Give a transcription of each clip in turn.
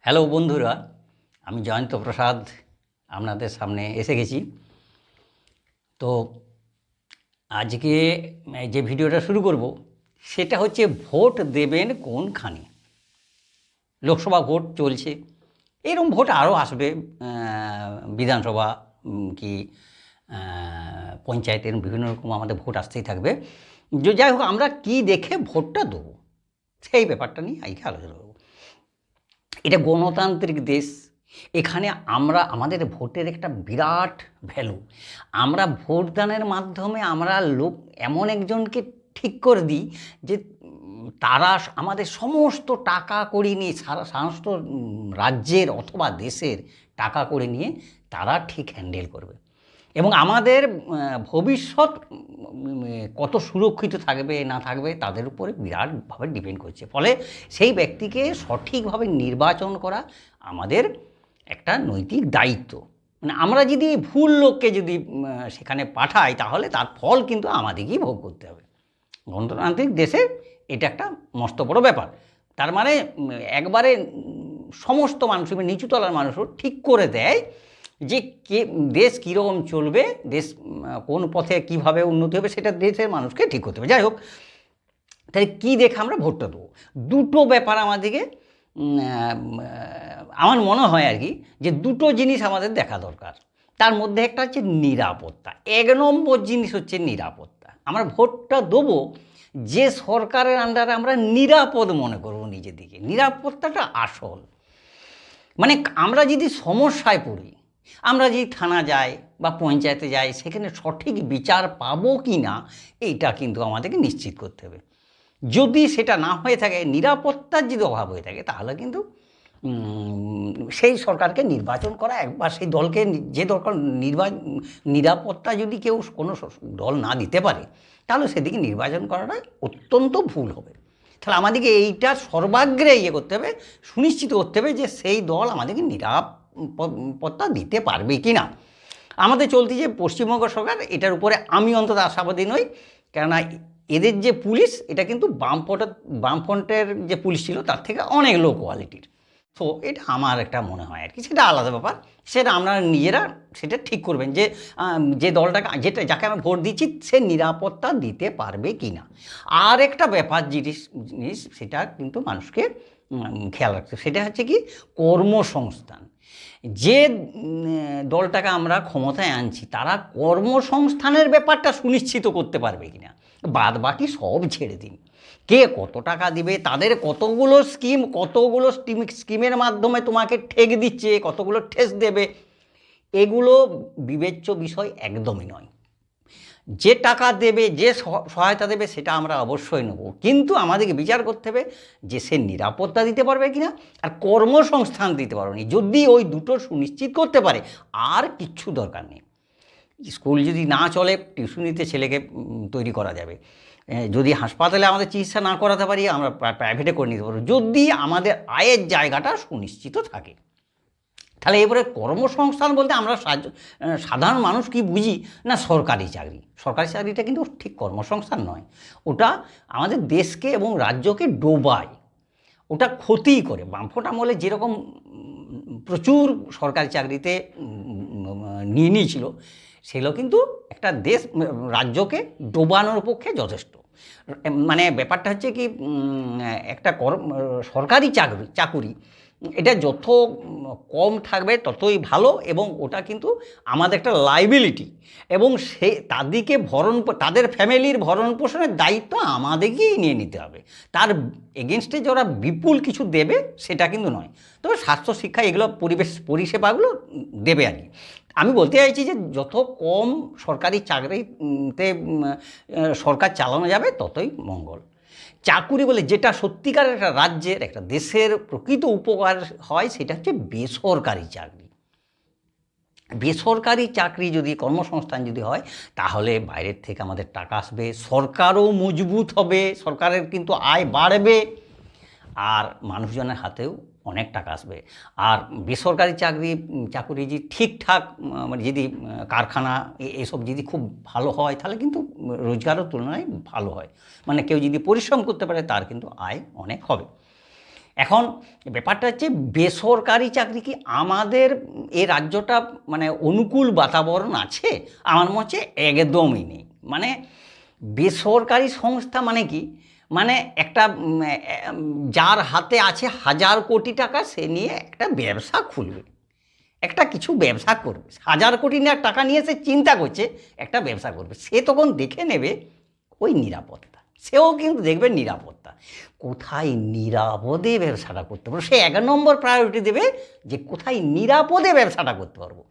Hello বন্ধুরা, আমি জয়ন্ত প্রসাদ আপনাদের সামনে এসে গেছি। তো আজকে যে ভিডিওটা শুরু করব সেটা হচ্ছে ভোট দেবেন কোনখানে। লোকসভা ভোট চলছে, এরকম ভোট আরও আসবে, বিধানসভা কি পঞ্চায়েতের বিভিন্ন রকম আমাদের ভোট আসতেই থাকবে। যাই হোক, আমরা কি দেখে ভোটটা দেবো সেই ব্যাপারটা নিয়ে আজকে আলোচনা করব। এটা গণতান্ত্রিক দেশ, এখানে আমাদের ভোটের একটা বিরাট ভ্যালু। আমরা ভোটদানের মাধ্যমে আমরা এমন একজনকে ঠিক করে দিই যে তারা আমাদের সমস্ত টাকা কড়ি নিয়ে সমস্ত রাজ্যের অথবা দেশের টাকা করে নিয়ে তারা ঠিক হ্যান্ডেল করবে এবং আমাদের ভবিষ্যৎ কত সুরক্ষিত থাকবে না থাকবে তাদের উপরে বিরাটভাবে ডিপেন্ড করছে। ফলে সেই ব্যক্তিকে সঠিকভাবে নির্বাচন করা আমাদের একটা নৈতিক দায়িত্ব। মানে আমরা যদি ভুল লোককে যদি সেখানে পাঠাই তাহলে তার ফল কিন্তু আমাদেরকেই ভোগ করতে হবে। গণতান্ত্রিক দেশে এটা একটা মস্ত বড় ব্যাপার। তার মানে একবারে সমস্ত মানুষ, নিচুতলার মানুষও ঠিক করে দেয় যে দেশ কীরকম চলবে, দেশ কোন পথে কীভাবে উন্নতি হবে, সেটা দেশের মানুষকে ঠিক করতে হবে। যাই হোক, তাহলে কী দেখে আমরা ভোটটা দেবো? দুটো ব্যাপার আমাদেরকে, আমার মনে হয় আর কি, যে দুটো জিনিস আমাদের দেখা দরকার। তার মধ্যে একটা হচ্ছে নিরাপত্তা। 1 নম্বর জিনিস হচ্ছে নিরাপত্তা। আমরা ভোটটা দেবো যে সরকারের আন্ডারে আমরা নিরাপদ মনে করব নিজেদিকে। নিরাপত্তাটা আসল। মানে আমরা যদি সমস্যায় পড়ি, আমরা যদি থানা যাই বা পঞ্চায়েতে যাই, সেখানে সঠিক বিচার পাবো কি না এইটা কিন্তু আমাদেরকে নিশ্চিত করতে হবে। যদি সেটা না হয়ে থাকে, নিরাপত্তার যদি অভাব হয়ে থাকে, তাহলে কিন্তু সেই সরকারকে নির্বাচন করা একবার সেই দলকে, যে দরকার নিরাপত্তা যদি কোনো দল না দিতে পারে, তাহলে সেদিকে নির্বাচন করাটা অত্যন্ত ভুল হবে। তাহলে আমাদেরকে এইটা সর্বাগ্রে করতে হবে, সুনিশ্চিত করতে হবে যে সেই দল আমাদেরকে নিরাপত্তা দিতে পারবে কি না। আমাদের চলতি যে পশ্চিমবঙ্গ সরকার, এটার উপরে আমি অন্তত আশাবাদী নই। কেননা এদের যে পুলিশ, এটা কিন্তু বামফ্রন্টের যে পুলিশ ছিল তার থেকে অনেক লো কোয়ালিটির। তো এটা আমার একটা মনে হয় আর কি, সেটা আলাদা ব্যাপার। সেটা আপনারা নিজেরা সেটা ঠিক করবেন যে দলটাকে, যাকে আমি ভোট দিচ্ছি, সে নিরাপত্তা দিতে পারবে কি না। আর একটা ব্যাপার জিনিস সেটা কিন্তু মানুষকে খেয়াল রাখতে, সেটা হচ্ছে কি কর্মসংস্থান। যে দলটাকে আমরা ক্ষমতায় আনছি, তারা কর্মসংস্থানের ব্যাপারটা সুনিশ্চিত করতে পারবে কিনা। বাদ বাকি সব ছেড়ে দিন, কে কত টাকা দিবে, তাদের কতগুলো স্কিমের মাধ্যমে তোমাকে ঠেক দিচ্ছে, কতগুলো ঠেস দেবে, এগুলো বিবেচ্য বিষয় একদমই নয়। যে টাকা দেবে, যে সহায়তা দেবে, সেটা আমরা অবশ্যই নেব, কিন্তু আমাদেরকে বিচার করতে হবে যে সে নিরাপত্তা দিতে পারবে কিনা আর কর্মসংস্থান দিতে পারবে না। যদি ওই দুটো সুনিশ্চিত করতে পারে, আর কিচ্ছু দরকার নেই। স্কুল যদি না চলে, টিউশনিতে ছেলেকে তৈরি করা যাবে। যদি হাসপাতালে আমাদের চিকিৎসা না করাতে পারি, আমরা প্রাইভেটে করে নিতে পারবো, যদি আমাদের আয়ের জায়গাটা সুনিশ্চিত থাকে। তাহলে এবারে কর্মসংস্থান বলতে আমরা সাধারণ মানুষ কি বুঝি না, সরকারি চাকরিটা কিন্তু ঠিক কর্মসংস্থান নয়। ওটা আমাদের দেশকে এবং রাজ্যকে ডোবায়, ওটা ক্ষতি করে। বামফ্রন্ট আমলে যেরকম প্রচুর সরকারি চাকরিতে নিয়ে নিয়েছিল, সেগুলো কিন্তু একটা রাজ্যকে ডোবানোর পক্ষে যথেষ্ট। মানে ব্যাপারটা হচ্ছে কি, একটা সরকারি চাকুরি এটা যত কম থাকবে ততই ভালো, এবং ওটা কিন্তু আমাদের একটা লাইবিলিটি, এবং তাদের ফ্যামিলির ভরণ পোষণের দায়িত্ব আমাদেরকেই নিয়ে নিতে হবে। তার এগেনস্টে যারা বিপুল কিছু দেবে সেটা কিন্তু নয়। তবে স্বাস্থ্য, শিক্ষা, এগুলো পরিষেবাগুলো দেবে আর কি। আমি বলতে চাইছি যে যত কম সরকারি চাকরিতে সরকার চালানো যাবে ততই মঙ্গল। চাকুরি বলে যেটা সত্যিকার একটা রাজ্যের, একটা দেশের প্রকৃত উপকার হয়, সেটা হচ্ছে বেসরকারি চাকরি। বেসরকারি চাকরি যদি, কর্মসংস্থান যদি হয়, তাহলে বাইরের থেকে আমাদের টাকা আসবে, সরকারও মজবুত হবে, সরকারের কিন্তু আয় বাড়বে, আর মানুষজনের হাতেও অনেক টাকা আসবে। আর বেসরকারি চাকুরি যদি ঠিকঠাক, মানে যদি কারখানা এসব যদি খুব ভালো হয়, তাহলে কিন্তু রোজগারের তুলনায় ভালো হয়। মানে কেউ যদি পরিশ্রম করতে পারে, তার কিন্তু আয় অনেক হবে। এখন ব্যাপারটা হচ্ছে বেসরকারি চাকরি কি আমাদের এই রাজ্যটা মানে অনুকূল বাতাবরণ আছে? আমার মনে হচ্ছে একদমই নেই। মানে বেসরকারি সংস্থা মানে কি, মানে একটা যার হাতে আছে 1000 কোটি টাকা সে নিয়ে একটা ব্যবসা খুলবে, একটা কিছু ব্যবসা করবে। 1000 কোটি টাকা নিয়ে সে চিন্তা করছে একটা ব্যবসা করবে, সে তখন দেখে নেবে ওই নিরাপত্তা, সেও কিন্তু দেখবে নিরাপত্তা, কোথায় নিরাপদে ব্যবসাটা করতে পারবো। সে 1 নম্বর প্রায়োরিটি দেবে যে কোথায় নিরাপদে ব্যবসাটা করতে পারবো,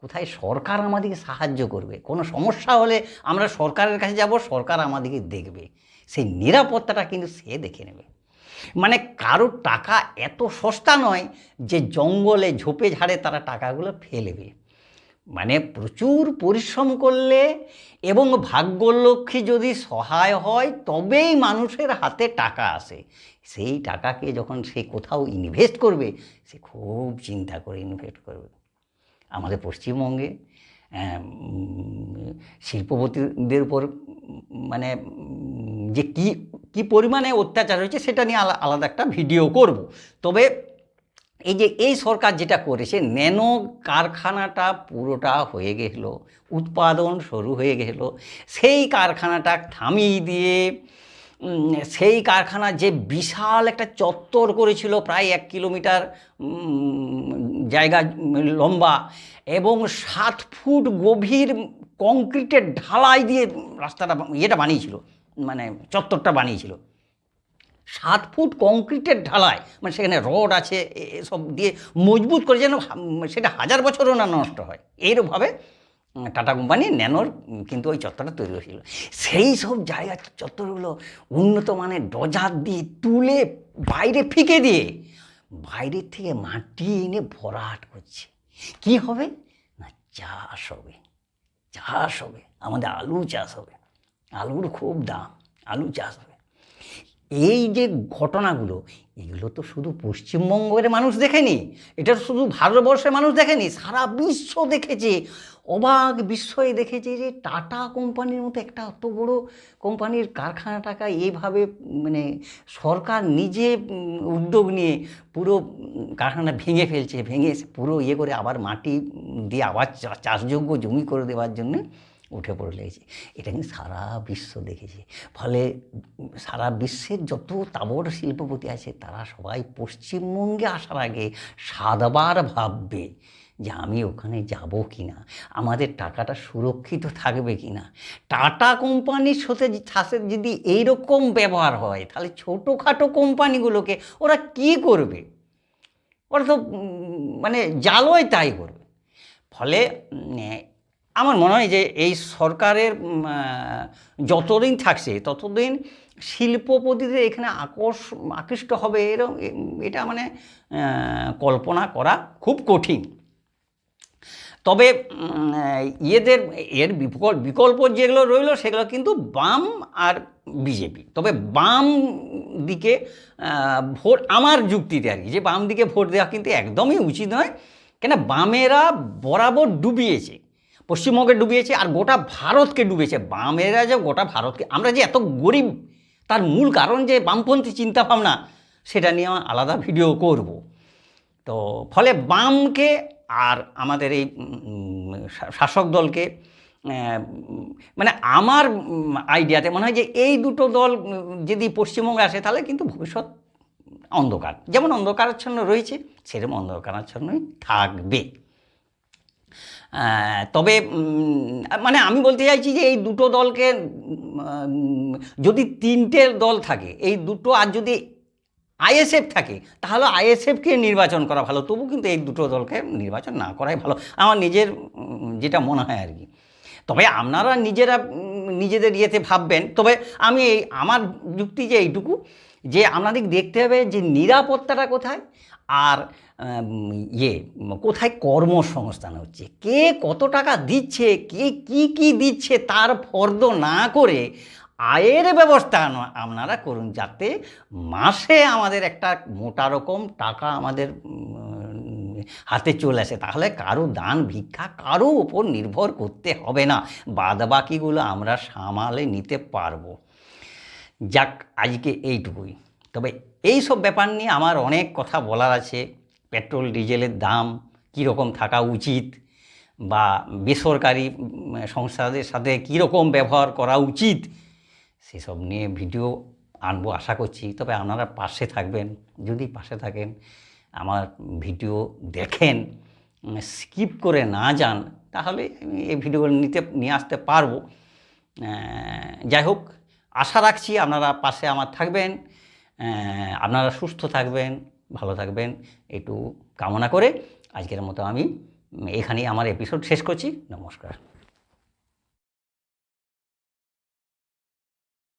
কোথায় সরকার আমাদেরকে সাহায্য করবে, কোনো সমস্যা হলে আমরা সরকারের কাছে যাব, সরকার আমাদেরকে দেখবে, সেই নিরাপত্তাটা কিন্তু সে দেখে নেবে। মানে কারোর টাকা এত সস্তা নয় যে জঙ্গলে ঝোপে ঝাড়ে তারা টাকাগুলো ফেলবে। মানে প্রচুর পরিশ্রম করলে এবং ভাগ্যলক্ষ্মী যদি সহায় হয় তবেই মানুষের হাতে টাকা আসে। সেই টাকাকে যখন সে কোথাও ইনভেস্ট করবে, সে খুব চিন্তা করে ইনভেস্ট করবে। আমাদের পশ্চিমবঙ্গে শিল্পপতিদের উপর মানে যে কি পরিমাণে অত্যাচার হয়েছে সেটা নিয়ে আলাদা একটা ভিডিও করব। তবে এই সরকার যেটা করেছে, ন্যানো কারখানাটা পুরোটা হয়ে গেল, উৎপাদন শুরু হয়ে গেল, সেই কারখানাটা থামিয়ে দিয়ে সেই কারখানা যে বিশাল একটা চত্বর করেছিল প্রায় 1 কিলোমিটার জায়গা লম্বা এবং 7 ফুট গভীর কংক্রিটের ঢালাই দিয়ে রাস্তাটা বানিয়েছিল, মানে চত্বরটা বানিয়েছিল। 7 ফুট কংক্রিটের ঢালাই, মানে সেখানে রড আছে এসব দিয়ে মজবুত করে যেন সেটা 1000 বছরও না নষ্ট হয়, এইরকমভাবে টাটা কোম্পানি ন্যানোর কিন্তু ওই চত্বরটা তৈরি হয়েছিল। সেই সব জায়গা চত্বরগুলো উন্নত মানের ডজার দিয়ে তুলে বাইরে ফিকে দিয়ে বাইরের থেকে মাটি এনে ভরাট করছে। কি হবে না, চাষ হবে, চাষ হবে, আমাদের আলু চাষ হবে, আলুর খুব দাম, আলু চাষ হবে। এই যে ঘটনাগুলো, এগুলো তো শুধু পশ্চিমবঙ্গের মানুষ দেখেনি, এটা শুধু ভারতবর্ষের মানুষ দেখেনি, সারা বিশ্ব দেখেছে। অবাক বিস্ময়ে দেখেছে যে টাটা কোম্পানির মতো একটা অত বড় কোম্পানির কারখানাটাকে এইভাবে মানে সরকার নিজে উদ্যোগ নিয়ে পুরো কারখানা ভেঙে ফেলছে, ভেঙে পুরো করে আবার মাটি দিয়ে আবার চাষযোগ্য জমি করে দেওয়ার জন্য উঠে পড়ে লেগেছে। এটা কিন্তু সারা বিশ্ব দেখেছে। ফলে সারা বিশ্বের যত তাবড় শিল্পপতি আছে তারা সবাই পশ্চিমবঙ্গে আসার আগে 7 বার ভাববে যে আমি ওখানে যাব কি না, আমাদের টাকাটা সুরক্ষিত থাকবে কি না। টাটা কোম্পানির সাথে যদি এইরকম ব্যবহার হয় তাহলে ছোটোখাটো কোম্পানিগুলোকে ওরা কি করবে? ওরা তো মানে জালোয় তাই করবে। ফলে আমার মনে হয় যে এই সরকারের যতদিন থাকছে ততদিন শিল্পপতিদের এখানে আকৃষ্ট হবে এরকম, এটা মানে কল্পনা করা খুব কঠিন। তবে এর বিকল্প যেগুলো রইল সেগুলো কিন্তু বাম আর বিজেপি। তবে বাম দিকে ভোট, আমার যুক্তিতে আর কি, যে বাম দিকে ভোট দেওয়া কিন্তু একদমই উচিত নয়। কেন, বামেরা বরাবর ডুবিয়েছে, পশ্চিমবঙ্গে ডুবিয়েছে আর গোটা ভারতকে ডুবিয়েছে। বামেরা যে গোটা ভারতকে, আমরা যে এত গরিব তার মূল কারণ যে বামপন্থী চিন্তাভাবনা, সেটা নিয়ে আলাদা ভিডিও করব। তো ফলে বামকে আর আমাদের এই শাসক দলকে মানে আমার আইডিয়াতে মনে হয় যে এই দুটো দল যদি পশ্চিমবঙ্গে আসে তাহলে কিন্তু ভবিষ্যৎ অন্ধকার, যেমন অন্ধকারাচ্ছন্ন রয়েছে সেরকম অন্ধকারাচ্ছন্নই থাকবে। তবে মানে আমি বলতে চাইছি যে এই দুটো দলকে যদি 3টে দল থাকে, এই দুটো, আর যদি আইএসএফ থাকে তাহলে আইএসএফকে নির্বাচন করা ভালো, তবু কিন্তু এই দুটো দলকে নির্বাচন না করাই ভালো, আমার নিজের যেটা মনে হয় আর কি। তবে আপনারা নিজেদের ইয়েতে ভাববেন। তবে আমি আমার যুক্তি যে এইটুকু, যে আপনাদের দেখতে হবে যে নিরাপত্তাটা কোথায় আর কোথায় কর্মসংস্থান হচ্ছে, কে কত টাকা দিচ্ছে, কে কি দিচ্ছে তার ফর্দ না করে আয়ের ব্যবস্থা আপনারা করুন, যাতে মাসে আমাদের একটা মোটা রকম টাকা আমাদের হাতে চলে আসে। তাহলে কারো দান ভিক্ষা কারো উপর নির্ভর করতে হবে না, বাদবাকিগুলো আমরা সামালে নিতে পারবো। যাক, আজকে এইটুকুই। তবে এই সব ব্যাপার নিয়ে আমার অনেক কথা বলার আছে। পেট্রোল ডিজেলের দাম কীরকম থাকা উচিত, বা বেসরকারি সংস্থাদের সাথে কীরকম ব্যবহার করা উচিত, সেসব নিয়ে ভিডিও আনবো আশা করছি। তবে আপনারা পাশে থাকবেন, যদি পাশে থাকেন, আমার ভিডিও দেখেন, স্কিপ করে না যান, তাহলে আমি এই ভিডিও নিয়ে আসতে পারবো। যাই হোক, আশা রাখছি আপনারা পাশে আমার থাকবেন, আপনারা সুস্থ থাকবেন, ভালো থাকবেন, একটু কামনা করে আজকের মতো আমি এখানেই আমার এপিসোড শেষ করছি। নমস্কার।